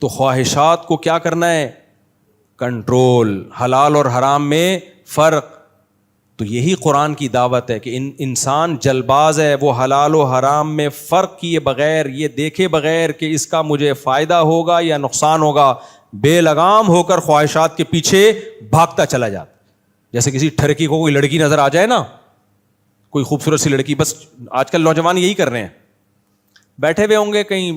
تو خواہشات کو کیا کرنا ہے؟ کنٹرول، حلال اور حرام میں فرق. تو یہی قرآن کی دعوت ہے کہ انسان جلباز ہے، وہ حلال و حرام میں فرق کیے بغیر، یہ دیکھے بغیر کہ اس کا مجھے فائدہ ہوگا یا نقصان ہوگا، بے لگام ہو کر خواہشات کے پیچھے بھاگتا چلا جاتا. جیسے کسی ٹھرکی کو کوئی لڑکی نظر آ جائے نا، کوئی خوبصورت سی لڑکی، بس آج کل نوجوان یہی کر رہے ہیں، بیٹھے ہوئے ہوں گے کہیں.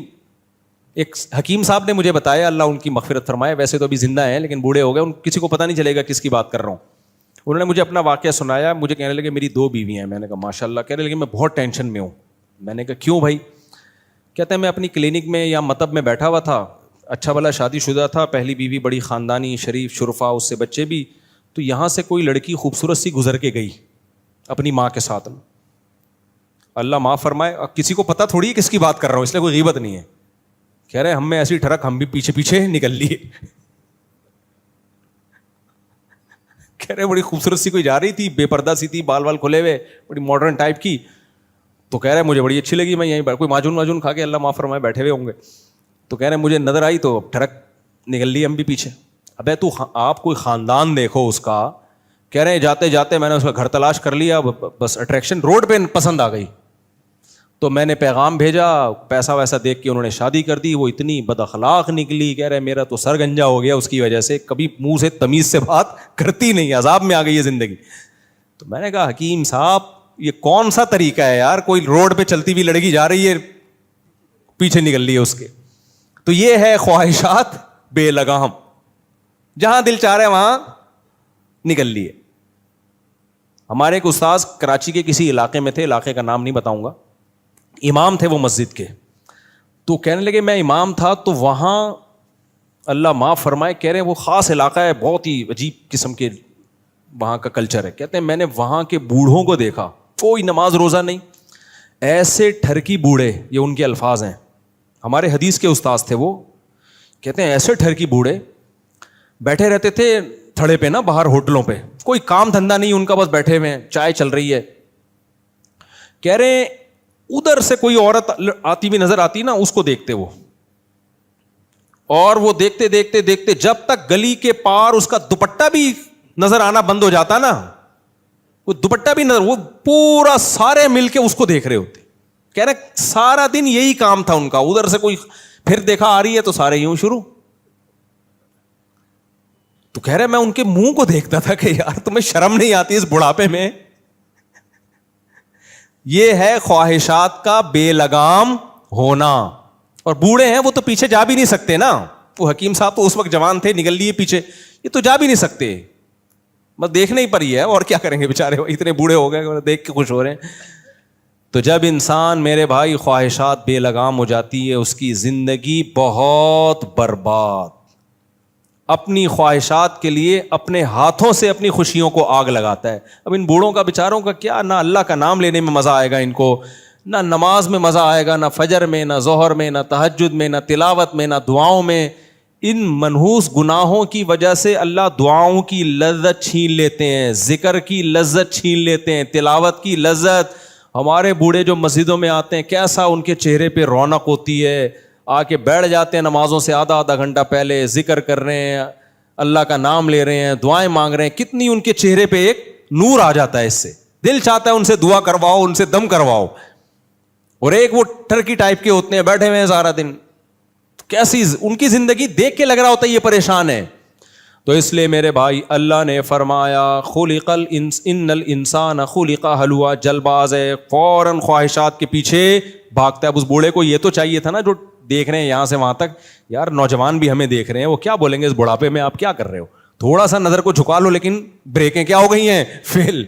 ایک حکیم صاحب نے مجھے بتایا، اللہ ان کی مغفرت فرمائے، ویسے تو ابھی زندہ ہیں لیکن بوڑھے ہو گئے، ان کسی کو پتہ نہیں چلے گا کس کی بات کر رہا ہوں. انہوں نے مجھے اپنا واقعہ سنایا. مجھے کہنے لگے میری 2 بیوی ہیں. میں نے کہا ماشاء اللہ. کہنے لگے میں بہت ٹینشن میں ہوں. میں نے کہا کیوں بھائی؟ کہتے ہیں میں اپنی کلینک میں یا مطب میں بیٹھا ہوا تھا، اچھا بھلا شادی شدہ تھا، پہلی بیوی بڑی خاندانی شریف شرفا، اس سے بچے بھی. تو یہاں سے کوئی لڑکی خوبصورت سی گزر کے گئی اپنی ماں کے ساتھ. اللہ معاف فرمائے، کسی کو پتہ تھوڑی ہے کس کی بات کر رہا ہوں، اس لیے کوئی غیبت نہیں ہے. کہہ رہے ہم میں ایسی ٹھڑک، ہم بھی پیچھے پیچھے نکل لیے. کہہ رہے بڑی خوبصورت سی کوئی جا رہی تھی، بے پردہ سی تھی، بال وال کھلے ہوئے، بڑی ماڈرن ٹائپ کی. تو کہہ رہے مجھے بڑی اچھی لگی، میں یہیں کوئی ماجون کھا کے اللہ معاف فرمائے بیٹھے ہوئے ہوں گے. تو کہہ رہے مجھے نظر آئی تو ٹھڑک نکل لی ہم بھی پیچھے. ابے تو آپ کوئی خاندان دیکھو اس کا. کہہ رہے ہیں جاتے جاتے میں نے اس کا گھر تلاش کر لیا، بس اٹریکشن روڈ پہ پسند آ گئی. تو میں نے پیغام بھیجا، پیسہ ویسا دیکھ کے انہوں نے شادی کر دی. وہ اتنی بد اخلاق نکلی، کہہ رہے میرا تو سر گنجا ہو گیا اس کی وجہ سے، کبھی منہ سے تمیز سے بات کرتی نہیں، عذاب میں آ گئی ہے زندگی. تو میں نے کہا حکیم صاحب یہ کون سا طریقہ ہے یار؟ کوئی روڈ پہ چلتی ہوئی لڑکی جا رہی ہے، پیچھے نکل لی ہے اس کے. تو یہ ہے خواہشات بے لگام، جہاں دل چاہ رہے وہاں نکل لیے. ہمارے ایک استاذ کراچی کے کسی علاقے میں تھے، علاقے کا نام نہیں بتاؤں گا، امام تھے وہ مسجد کے. تو کہنے لگے میں امام تھا تو وہاں اللہ معاف فرمائے، کہہ رہے ہیں وہ خاص علاقہ ہے، بہت ہی عجیب قسم کے وہاں کا کلچر ہے. کہتے ہیں میں نے وہاں کے بوڑھوں کو دیکھا، کوئی نماز روزہ نہیں، ایسے ٹھرکی بوڑھے، یہ ان کے الفاظ ہیں، ہمارے حدیث کے استاذ تھے وہ. کہتے ہیں ایسے ٹھرکی بوڑھے بیٹھے رہتے تھے تھڑے پہ نا، باہر ہوٹلوں پہ، کوئی کام دھندا نہیں ان کا، بس بیٹھے ہوئے ہیں، چائے چل رہی ہے. کہہ رہے ہیں ادھر سے کوئی عورت آتی بھی نظر آتی نا، اس کو دیکھتے وہ، اور وہ دیکھتے دیکھتے دیکھتے جب تک گلی کے پار اس کا دوپٹہ بھی نظر آنا بند ہو جاتا نا، وہ دوپٹہ بھی نظر، وہ پورا سارے مل کے اس کو دیکھ رہے ہوتے. کہہ رہے سارا دن یہی کام تھا ان کا، ادھر سے کوئی پھر دیکھا آ رہی ہے تو سارے یوں شروع. تو کہہ رہے میں ان کے منہ کو دیکھتا تھا کہ یار تمہیں شرم نہیں آتی اس بڑھاپے میں؟ یہ ہے خواہشات کا بے لگام ہونا. اور بوڑھے ہیں وہ تو پیچھے جا بھی نہیں سکتے نا. وہ حکیم صاحب تو اس وقت جوان تھے، نکل لیے پیچھے، یہ تو جا بھی نہیں سکتے، بس دیکھنے ہی پر ہی ہے، اور کیا کریں گے بیچارے، اتنے بوڑھے ہو گئے، دیکھ کے خوش ہو رہے ہیں. تو جب انسان میرے بھائی خواہشات بے لگام ہو جاتی ہے، اس کی زندگی بہت برباد. اپنی خواہشات کے لیے اپنے ہاتھوں سے اپنی خوشیوں کو آگ لگاتا ہے. اب ان بوڑھوں کا بیچاروں کا کیا، نہ اللہ کا نام لینے میں مزہ آئے گا ان کو، نہ نماز میں مزہ آئے گا، نہ فجر میں، نہ ظہر میں، نہ تہجد میں، نہ تلاوت میں، نہ دعاؤں میں. ان منحوس گناہوں کی وجہ سے اللہ دعاؤں کی لذت چھین لیتے ہیں، ذکر کی لذت چھین لیتے ہیں، تلاوت کی لذت. ہمارے بوڑھے جو مسجدوں میں آتے ہیں، کیسا ان کے چہرے پہ رونق ہوتی ہے، آ کے بیٹھ جاتے ہیں نمازوں سے آدھا گھنٹہ پہلے، ذکر کر رہے ہیں، اللہ کا نام لے رہے ہیں، دعائیں مانگ رہے ہیں. کتنی ان کے چہرے پہ ایک نور آ جاتا ہے، اس سے دل چاہتا ہے ان سے دعا کرواؤ، ان سے دم کرواؤ. اور ایک وہ ٹرکی ٹائپ کے ہوتے ہیں، بیٹھے ہوئے ہیں سارا دن، کیسی ان کی زندگی دیکھ کے لگ رہا ہوتا ہے یہ پریشان ہے. تو اس لیے میرے بھائی اللہ نے فرمایا ان الانسان خلق ہلوعا، جلد باز ہے، فوراً خواہشات کے پیچھے بھاگتا ہے. اب اس بوڑھے کو یہ تو چاہیے تھا نا، جو دیکھ رہے ہیں یہاں سے وہاں تک، یار نوجوان بھی ہمیں دیکھ رہے ہیں، وہ کیا بولیں گے اس بڑھاپے میں آپ کیا کر رہے ہو، تھوڑا سا نظر کو جھکا لو. لیکن بریکیں کیا ہو گئی ہیں؟ فیل،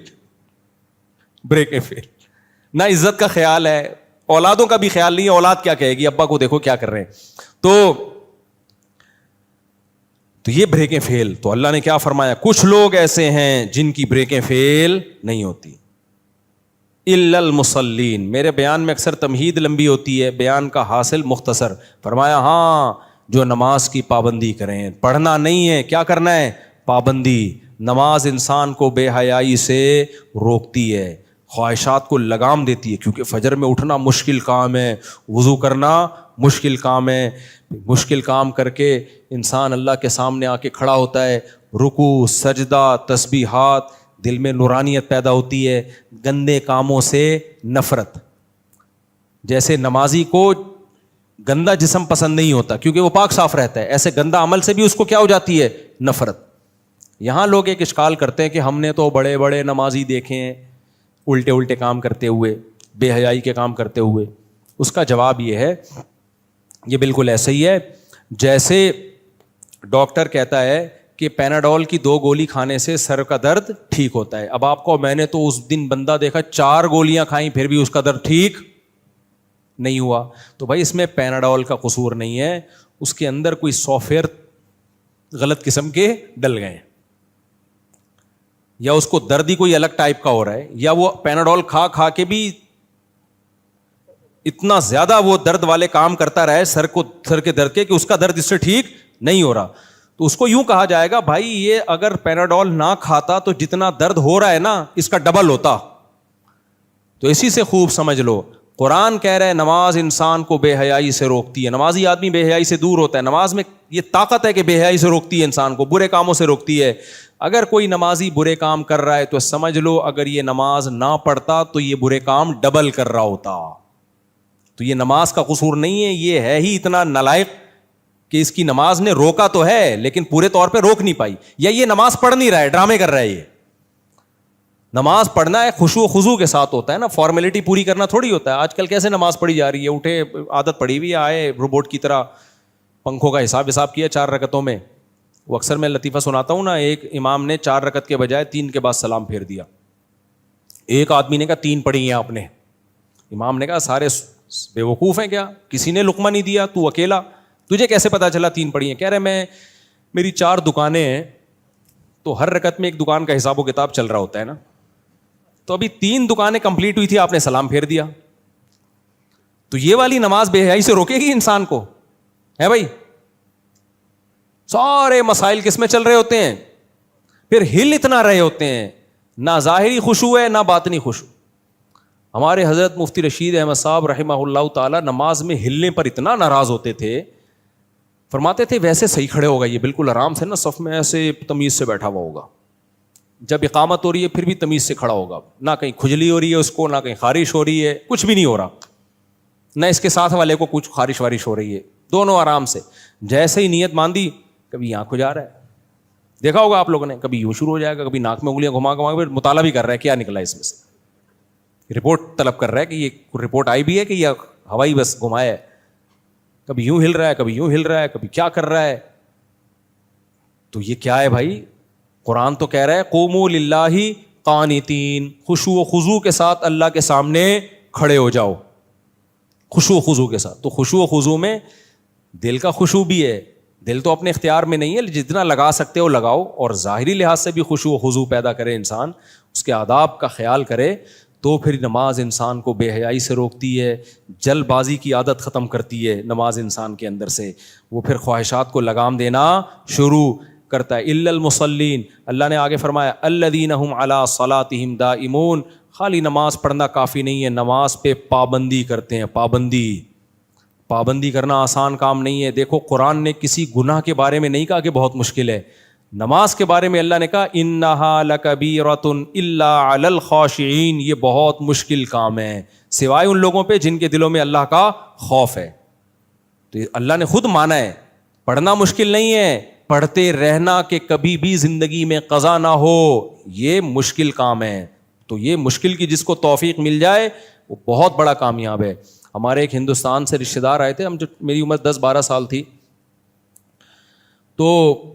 بریکیں فیل. نہ عزت کا خیال ہے، اولادوں کا بھی خیال نہیں ہے، اولاد کیا کہے گی، ابا کو دیکھو کیا کر رہے ہیں. تو یہ بریکیں فیل. تو اللہ نے کیا فرمایا؟ کچھ لوگ ایسے ہیں جن کی بریکیں فیل نہیں ہوتی، الا المصلین. میرے بیان میں اکثر تمہید لمبی ہوتی ہے، بیان کا حاصل مختصر. فرمایا ہاں جو نماز کی پابندی کریں، پڑھنا نہیں ہے، کیا کرنا ہے؟ پابندی. نماز انسان کو بے حیائی سے روکتی ہے، خواہشات کو لگام دیتی ہے, کیونکہ فجر میں اٹھنا مشکل کام ہے, وضو کرنا مشکل کام ہے, مشکل کام کر کے انسان اللہ کے سامنے آ کے کھڑا ہوتا ہے, رکوع, سجدہ, تسبیحات, دل میں نورانیت پیدا ہوتی ہے, گندے کاموں سے نفرت. جیسے نمازی کو گندا جسم پسند نہیں ہوتا کیونکہ وہ پاک صاف رہتا ہے, ایسے گندا عمل سے بھی اس کو کیا ہو جاتی ہے, نفرت. یہاں لوگ ایک اشکال کرتے ہیں کہ ہم نے تو بڑے بڑے نمازی دیکھے ہیں الٹے الٹے کام کرتے ہوئے, بے حیائی کے کام کرتے ہوئے. اس کا جواب یہ ہے, یہ بالکل ایسے ہی ہے جیسے ڈاکٹر کہتا ہے کہ پیناڈول کی 2 گولی کھانے سے سر کا درد ٹھیک ہوتا ہے. اب آپ کو میں نے تو اس دن بندہ دیکھا 4 گولیاں کھائیں پھر بھی اس کا درد ٹھیک نہیں ہوا. تو بھائی اس میں پیناڈول کا قصور نہیں ہے, اس کے اندر کوئی سافٹ ویئر غلط قسم کے ڈل گئے, یا اس کو درد ہی کوئی الگ ٹائپ کا ہو رہا ہے, یا وہ پیناڈول کھا کھا کے بھی اتنا زیادہ وہ درد والے کام کرتا رہا ہے سر کے درد کے کہ اس کا درد اس سے ٹھیک نہیں ہو رہا. تو اس کو یوں کہا جائے گا بھائی یہ اگر پیناڈول نہ کھاتا تو جتنا درد ہو رہا ہے نا اس کا ڈبل ہوتا. تو اسی سے خوب سمجھ لو, قرآن کہہ رہے نماز انسان کو بے حیائی سے روکتی ہے. نمازی آدمی بے حیائی سے دور ہوتا ہے. نماز میں یہ طاقت ہے کہ بے حیائی سے روکتی ہے, انسان کو برے کاموں سے روکتی ہے. اگر کوئی نمازی برے کام کر رہا ہے تو سمجھ لو اگر یہ نماز نہ پڑھتا تو یہ برے کام ڈبل کر رہا ہوتا. تو یہ نماز کا قصور نہیں ہے, یہ ہے ہی اتنا نالائق کہ اس کی نماز نے روکا تو ہے لیکن پورے طور پہ روک نہیں پائی, یا یہ نماز پڑھ نہیں رہا ہے, ڈرامے کر رہا ہے. یہ نماز پڑھنا ہے خشوع و خضوع کے ساتھ ہوتا ہے نا, فارمیلٹی پوری کرنا تھوڑی ہوتا ہے. آج کل کیسے نماز پڑھی جا رہی ہے, اٹھے عادت پڑی ہوئی آئے روبوٹ کی طرح پنکھوں کا حساب کیا 4 رکعتوں میں. وہ اکثر میں لطیفہ سناتا ہوں نا, ایک امام نے 4 رکعت کے بجائے 3 کے بعد سلام پھیر دیا. ایک آدمی نے کہا 3 پڑھی ہیں آپ نے. امام نے کہا سارے بے وقوف ہیں کیا, کسی نے لقمہ نہیں دیا, تو اکیلا, تجھے کیسے پتا چلا 3 پڑھی ہیں؟ کہہ رہے میری 4 دکانیں ہیں تو ہر رکعت میں ایک دکان کا حساب و کتاب چل رہا ہوتا ہے نا, تو ابھی 3 دکانیں کمپلیٹ ہوئی تھی, آپ نے سلام پھیر دیا. تو یہ والی نماز بے حیائی سے روکے گی انسان کو ہے بھائی؟ سارے مسائل کس میں چل رہے ہوتے ہیں, پھر ہل اتنا رہے ہوتے ہیں, نہ ظاہری خشوع ہے نہ باطنی خشوع. ہمارے حضرت مفتی رشید احمد صاحب رحمہ اللہ تعالی نماز میں ہلنے پر اتنا ناراض ہوتے تھے, فرماتے تھے ویسے صحیح کھڑے ہوگا, یہ بالکل آرام سے نا صف میں ایسے تمیز سے بیٹھا ہوا ہوگا, جب اقامت ہو رہی ہے پھر بھی تمیز سے کھڑا ہوگا, نہ کہیں کھجلی ہو رہی ہے اس کو, نہ کہیں خارش ہو رہی ہے, کچھ بھی نہیں ہو رہا, نہ اس کے ساتھ والے کو کچھ خارش وارش ہو رہی ہے, دونوں آرام سے. جیسے ہی نیت باندھی کبھی یہاں کھجا رہا ہے, دیکھا ہوگا آپ لوگوں نے, کبھی یوں شروع ہو جائے گا, کبھی ناک میں انگلیاں گھما گھما کے مطالعہ بھی کر رہا ہے کیا نکلا اس میں سے, رپورٹ طلب کر رہا ہے کہ یہ رپورٹ آئی بھی ہے کہ یہ ہوائی بس گھمایا ہے, کبھی یوں ہل رہا ہے کبھی یوں ہل رہا ہے, کبھی کیا کر رہا ہے. تو یہ کیا ہے بھائی؟ قرآن تو کہہ رہا ہے قوموا للہ قانتین, خشوع و خضوع کے ساتھ اللہ کے سامنے کھڑے ہو جاؤ, خشوع و خضوع کے ساتھ. تو خشوع و خضوع میں دل کا خشوع بھی ہے, دل تو اپنے اختیار میں نہیں ہے, جتنا لگا سکتے ہو لگاؤ, اور ظاہری لحاظ سے بھی خشوع و خضوع پیدا کرے انسان, اس کے آداب کا خیال کرے, تو پھر نماز انسان کو بے حیائی سے روکتی ہے, جلد بازی کی عادت ختم کرتی ہے نماز انسان کے اندر سے, وہ پھر خواہشات کو لگام دینا شروع کرتا ہے. الا المصلین, اللہ نے آگے فرمایا الذین هم علی صلاتہم دائمون, خالی نماز پڑھنا کافی نہیں ہے, نماز پہ پابندی کرتے ہیں. پابندی کرنا آسان کام نہیں ہے. دیکھو قرآن نے کسی گناہ کے بارے میں نہیں کہا کہ بہت مشکل ہے, نماز کے بارے میں اللہ نے کہا انہا لکبیرۃ الا علی الخاشعین, یہ بہت مشکل کام ہے سوائے ان لوگوں پہ جن کے دلوں میں اللہ کا خوف ہے. تو اللہ نے خود مانا ہے پڑھنا مشکل نہیں ہے, پڑھتے رہنا کہ کبھی بھی زندگی میں قضا نہ ہو, یہ مشکل کام ہے. تو یہ مشکل کی جس کو توفیق مل جائے وہ بہت بڑا کامیاب ہے. ہمارے ایک ہندوستان سے رشتہ دار آئے تھے, ہم جو میری عمر 10-12 سال تھی, تو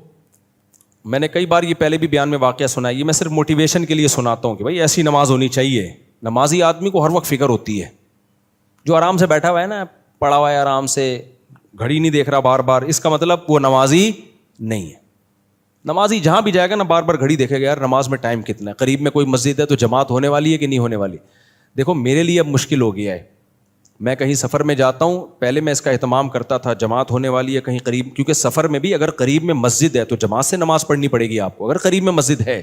میں نے کئی بار یہ پہلے بھی بیان میں واقعہ سنا ہے, یہ میں صرف موٹیویشن کے لیے سناتا ہوں کہ بھائی ایسی نماز ہونی چاہیے. نمازی آدمی کو ہر وقت فکر ہوتی ہے, جو آرام سے بیٹھا ہوا ہے نا, پڑا ہوا ہے آرام سے, گھڑی نہیں دیکھ رہا بار بار, اس کا مطلب وہ نمازی نہیں ہے. نمازی جہاں بھی جائے گا نا بار بار گھڑی دیکھے گا, یار نماز میں ٹائم کتنا ہے, قریب میں کوئی مسجد ہے تو جماعت ہونے والی ہے کہ نہیں ہونے والی. دیکھو میرے لیے اب مشکل ہو گیا ہے, میں کہیں سفر میں جاتا ہوں, پہلے میں اس کا اہتمام کرتا تھا جماعت ہونے والی ہے کہیں قریب, کیونکہ سفر میں بھی اگر قریب میں مسجد ہے تو جماعت سے نماز پڑھنی پڑے گی آپ کو, اگر قریب میں مسجد ہے.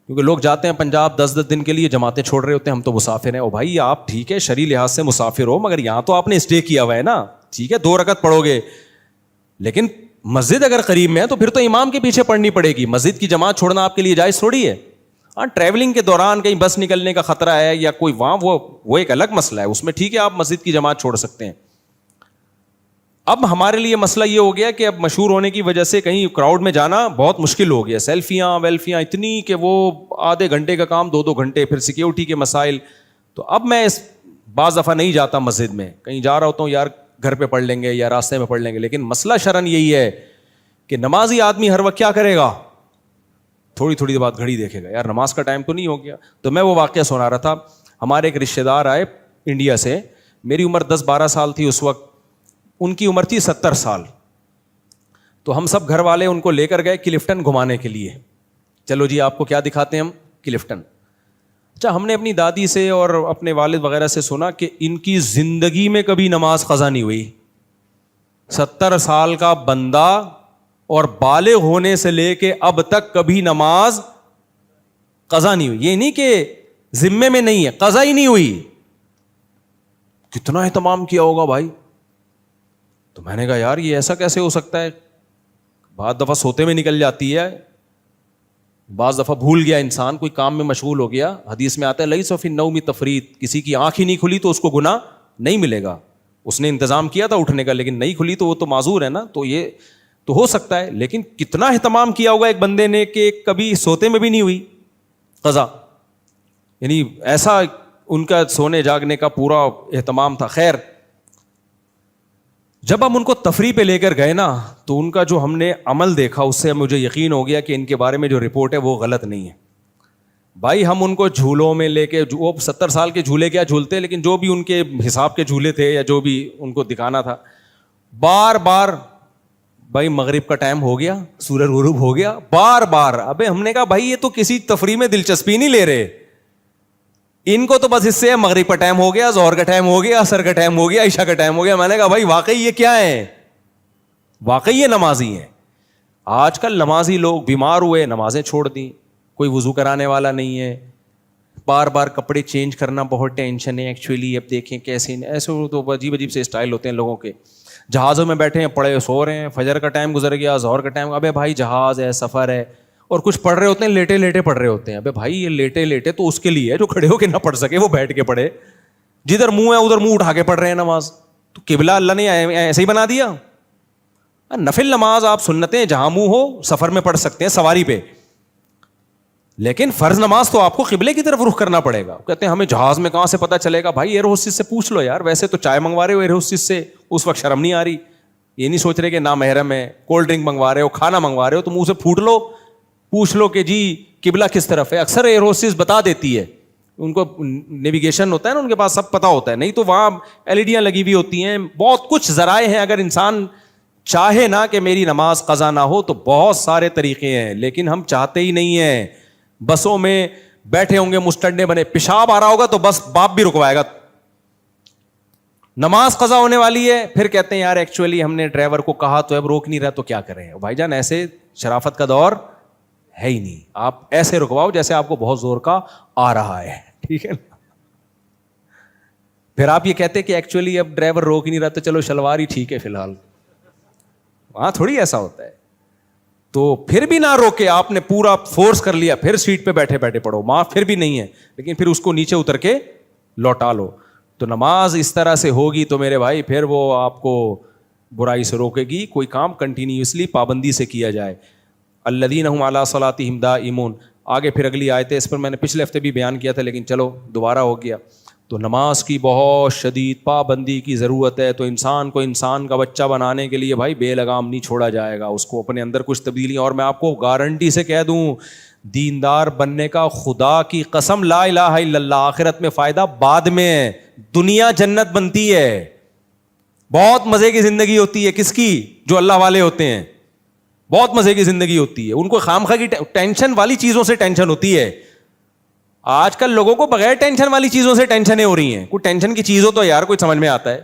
کیونکہ لوگ جاتے ہیں پنجاب 10 دن کے لیے، جماعتیں چھوڑ رہے ہوتے ہیں، ہم تو مسافر ہیں. او بھائی آپ ٹھیک ہے شرعی لحاظ سے مسافر ہو، مگر یہاں تو آپ نے اسٹے کیا ہوا ہے نا. ٹھیک ہے 2 رکعت پڑھو گے، لیکن مسجد اگر قریب میں ہے تو پھر تو امام کے پیچھے پڑھنی پڑے گی. مسجد کی جماعت چھوڑنا آپ کے لیے جائز تھوڑی ہے. ہاں ٹریولنگ کے دوران کہیں بس نکلنے کا خطرہ ہے یا کوئی وہاں، وہ ایک الگ مسئلہ ہے، اس میں ٹھیک ہے آپ مسجد کی جماعت چھوڑ سکتے ہیں. اب ہمارے لیے مسئلہ یہ ہو گیا کہ اب مشہور ہونے کی وجہ سے کہیں کراؤڈ میں جانا بہت مشکل ہو گیا. سیلفیاں ویلفیاں اتنی کہ وہ آدھے گھنٹے کا کام 2 گھنٹے، پھر سیکیورٹی کے مسائل. تو اب میں بعض دفعہ نہیں جاتا مسجد میں، کہیں جا رہا ہوتا ہوں یار گھر پہ پڑھ لیں گے یا راستے میں پڑھ لیں گے. لیکن مسئلہ شرعن یہی ہے کہ نمازی آدمی ہر وقت کیا کرے گا، تھوڑی تھوڑی بعد گھڑی دیکھے گا، یار نماز کا ٹائم تو نہیں ہو گیا. تو میں وہ واقعہ سنا رہا تھا. ہمارے ایک رشتے دار آئے انڈیا سے، میری عمر 10-12 سال تھی اس وقت، ان کی عمر تھی 70 سال. تو ہم سب گھر والے ان کو لے کر گئے کلفٹن گھمانے کے لیے. چلو جی آپ کو کیا دکھاتے ہیں ہم، کلفٹن. اچھا ہم نے اپنی دادی سے اور اپنے والد وغیرہ سے سنا کہ ان کی زندگی میں کبھی نماز قضا نہیں ہوئی. 70 سال کا بندہ اور بالغ ہونے سے لے کے اب تک کبھی نماز قضا نہیں ہوئی. یہ نہیں کہ ذمے میں نہیں ہے، قضا ہی نہیں ہوئی. کتنا اہتمام کیا ہوگا بھائی. تو میں نے کہا یار یہ ایسا کیسے ہو سکتا ہے. بعض دفعہ سوتے میں نکل جاتی ہے، بعض دفعہ بھول گیا انسان، کوئی کام میں مشغول ہو گیا. حدیث میں آتا ہے لیس فی النوم تفریط، کسی کی آنکھ ہی نہیں کھلی تو اس کو گناہ نہیں ملے گا. اس نے انتظام کیا تھا اٹھنے کا لیکن نہیں کھلی تو وہ تو معذور ہے نا. تو یہ تو ہو سکتا ہے، لیکن کتنا اہتمام کیا ہوگا ایک بندے نے کہ کبھی سوتے میں بھی نہیں ہوئی قضا. یعنی ایسا ان کا سونے جاگنے کا پورا اہتمام تھا. خیر جب ہم ان کو تفریح پہ لے کر گئے نا تو ان کا جو ہم نے عمل دیکھا اس سے مجھے یقین ہو گیا کہ ان کے بارے میں جو رپورٹ ہے وہ غلط نہیں ہے. بھائی ہم ان کو جھولوں میں لے کے، وہ 70 سال کے جھولے کیا جھولتے، لیکن جو بھی ان کے حساب کے جھولے تھے یا جو بھی ان کو دکھانا تھا، بار بار بھائی مغرب کا ٹائم ہو گیا، سورج غروب ہو گیا، بار بار. ابے ہم نے کہا بھائی یہ تو کسی تفریح میں دلچسپی نہیں لے رہے، ان کو تو بس اس سے مغرب کا ٹائم ہو گیا، ظہر کا ٹائم ہو گیا، عصر کا ٹائم ہو گیا، عشاء کا ٹائم ہو گیا. میں نے کہا بھائی واقعی یہ کیا ہے، واقعی یہ نمازی ہیں. آج کل نمازی لوگ بیمار ہوئے، نمازیں چھوڑ دیں، کوئی وضو کرانے والا نہیں ہے، بار بار کپڑے چینج کرنا بہت ٹینشن ہے. ایکچولی اب دیکھیں کیسے ایسے تو عجیب عجیب سے اسٹائل ہوتے ہیں لوگوں کے. جہازوں میں بیٹھے ہیں، پڑے سو رہے ہیں، فجر کا ٹائم گزر گیا، ظہر کا ٹائم. ابے بھائی جہاز ہے، سفر ہے، اور کچھ پڑھ رہے ہوتے ہیں لیٹے لیٹے پڑھ رہے ہوتے ہیں. ابے بھائی یہ لیٹے لیٹے تو اس کے لیے ہے جو کھڑے ہو کے نہ پڑھ سکے وہ بیٹھ کے پڑھے. جدھر منہ ہے ادھر منہ اٹھا کے پڑھ رہے ہیں نماز. تو قبلہ اللہ نے ایسے ہی بنا دیا. نفل نماز آپ سنتیں جہاں منہ ہو سفر میں پڑھ سکتے ہیں، سواری پہ، لیکن فرض نماز تو آپ کو قبلے کی طرف رخ کرنا پڑے گا. کہتے ہیں ہمیں جہاز میں کہاں سے پتہ چلے گا. بھائی ایئر ہوسٹس سے پوچھ لو یار. ویسے تو چائے منگوا رہے ہو ایئر ہوسٹس سے، اس وقت شرم نہیں آ رہی، یہ نہیں سوچ رہے کہ نامحرم ہے. کولڈ ڈرنک منگوا رہے ہو، کھانا منگوا رہے ہو تو منہ سے پھوٹ لو، پوچھ لو کہ جی قبلہ کس طرف ہے. اکثر ایئر ہوسٹس بتا دیتی ہے، ان کو نیویگیشن ہوتا ہے نا، ان کے پاس سب پتہ ہوتا ہے. نہیں تو وہاں LED لگی ہوئی ہوتی ہیں، بہت کچھ ذرائع ہیں. اگر انسان چاہے نا کہ میری نماز قضا نہ ہو تو بہت سارے طریقے ہیں، لیکن ہم چاہتے ہی نہیں ہیں. بسوں میں بیٹھے ہوں گے مستڈے بنے، پیشاب آ رہا ہوگا تو بس باپ بھی رکوائے گا. نماز قضا ہونے والی ہے، پھر کہتے ہیں یار ایکچولی ہم نے ڈرائیور کو کہا تو اب روک نہیں رہا تو کیا کریں. بھائی جان ایسے شرافت کا دور ہے ہی نہیں. آپ ایسے رکواؤ جیسے آپ کو بہت زور کا آ رہا ہے، ٹھیک ہے نا. پھر آپ یہ کہتے کہ ایکچولی اب ڈرائیور روک نہیں رہا تو چلو شلوار ہی ٹھیک ہے فی الحال. وہاں تھوڑی ایسا ہوتا ہے. تو پھر بھی نہ روکے، آپ نے پورا فورس کر لیا، پھر سیٹ پہ بیٹھے بیٹھے پڑھو، معاف پھر بھی نہیں ہے، لیکن پھر اس کو نیچے اتر کے لوٹا لو. تو نماز اس طرح سے ہوگی تو میرے بھائی پھر وہ آپ کو برائی سے روکے گی. کوئی کام کنٹینیوسلی پابندی سے کیا جائے. الذین هم علی صلاتہم دائمون. آگے پھر اگلی آیت ہے، اس پر میں نے پچھلے ہفتے بھی بیان کیا تھا لیکن چلو دوبارہ ہو گیا. تو نماز کی بہت شدید پابندی کی ضرورت ہے. تو انسان کو انسان کا بچہ بنانے کے لیے بھائی بے لگام نہیں چھوڑا جائے گا. اس کو اپنے اندر کچھ تبدیلی، اور میں آپ کو گارنٹی سے کہہ دوں دیندار بننے کا خدا کی قسم لا الہ الا اللہ، آخرت میں فائدہ بعد میں ہے، دنیا جنت بنتی ہے. بہت مزے کی زندگی ہوتی ہے. کس کی؟ جو اللہ والے ہوتے ہیں. بہت مزے کی زندگی ہوتی ہے. ان کو خامخواہ کی ٹینشن والی چیزوں سے ٹینشن ہوتی ہے. آج کل لوگوں کو بغیر ٹینشن والی چیزوں سے ٹینشنیں ہو رہی ہیں. کوئی ٹینشن کی چیز ہو تو یار کوئی سمجھ میں آتا ہے.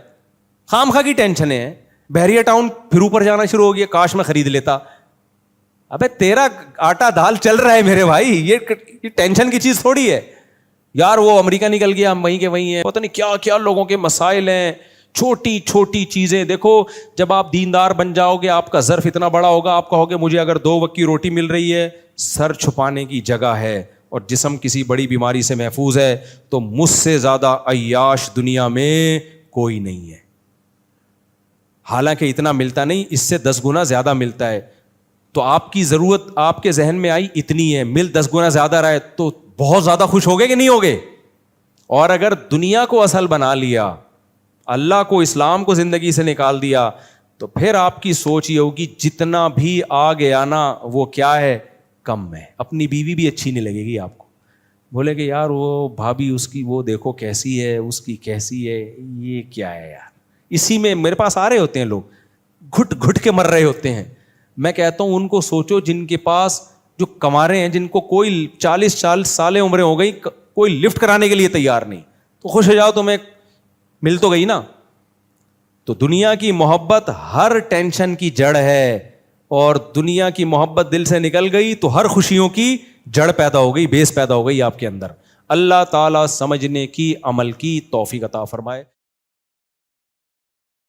خامخواہ کی ٹینشنیں ہیں. بحریہ ٹاؤن پھر اوپر جانا شروع ہو گیا، کاش میں خرید لیتا. ابے تیرا آٹا دال چل رہا ہے میرے بھائی, یہ ٹینشن کی چیز تھوڑی ہے یار. وہ امریکہ نکل گیا, ہم وہیں کے وہیں ہیں, پتہ نہیں کیا کیا لوگوں کے مسائل ہیں, چھوٹی چھوٹی چیزیں. دیکھو جب آپ دیندار بن جاؤ گے, آپ کا ظرف اتنا بڑا ہوگا, آپ کہو گے مجھے اگر 2 وقت کی روٹی مل رہی ہے, سر چھپانے کی جگہ ہے, اور جسم کسی بڑی بیماری سے محفوظ ہے, تو مجھ سے زیادہ عیاش دنیا میں کوئی نہیں ہے. حالانکہ اتنا ملتا نہیں, اس سے 10 گنا زیادہ ملتا ہے. تو آپ کی ضرورت آپ کے ذہن میں آئی اتنی ہے, مل 10 گنا زیادہ رہے تو بہت زیادہ خوش ہو گئے کہ نہیں ہوگے. اور اگر دنیا کو اصل بنا لیا, اللہ کو اسلام کو زندگی سے نکال دیا, تو پھر آپ کی سوچ یہ ہوگی جتنا بھی آ گیا نا وہ کیا ہے, کم ہے. اپنی بیوی بھی اچھی نہیں لگے گی آپ کو, بولے کہ یار وہ بھابھی اس کی وہ دیکھو کیسی ہے, اس کی کیسی ہے, یہ کیا ہے یار. اسی میں میرے پاس آ رہے ہوتے ہیں لوگ, گھٹ گھٹ کے مر رہے ہوتے ہیں. میں کہتا ہوں ان کو سوچو جن کے پاس جو کما رہے ہیں, جن کو کوئی 40 سالیں عمریں ہو گئی, کوئی لفٹ کرانے کے لیے تیار نہیں, تو خوش ہو جاؤ, تمہیں مل تو گئی نا. تو دنیا کی محبت ہر ٹینشن کی جڑ ہے, اور دنیا کی محبت دل سے نکل گئی تو ہر خوشیوں کی جڑ پیدا ہو گئی, بیس پیدا ہو گئی آپ کے اندر. اللہ تعالیٰ سمجھنے کی, عمل کی توفیق عطا فرمائے.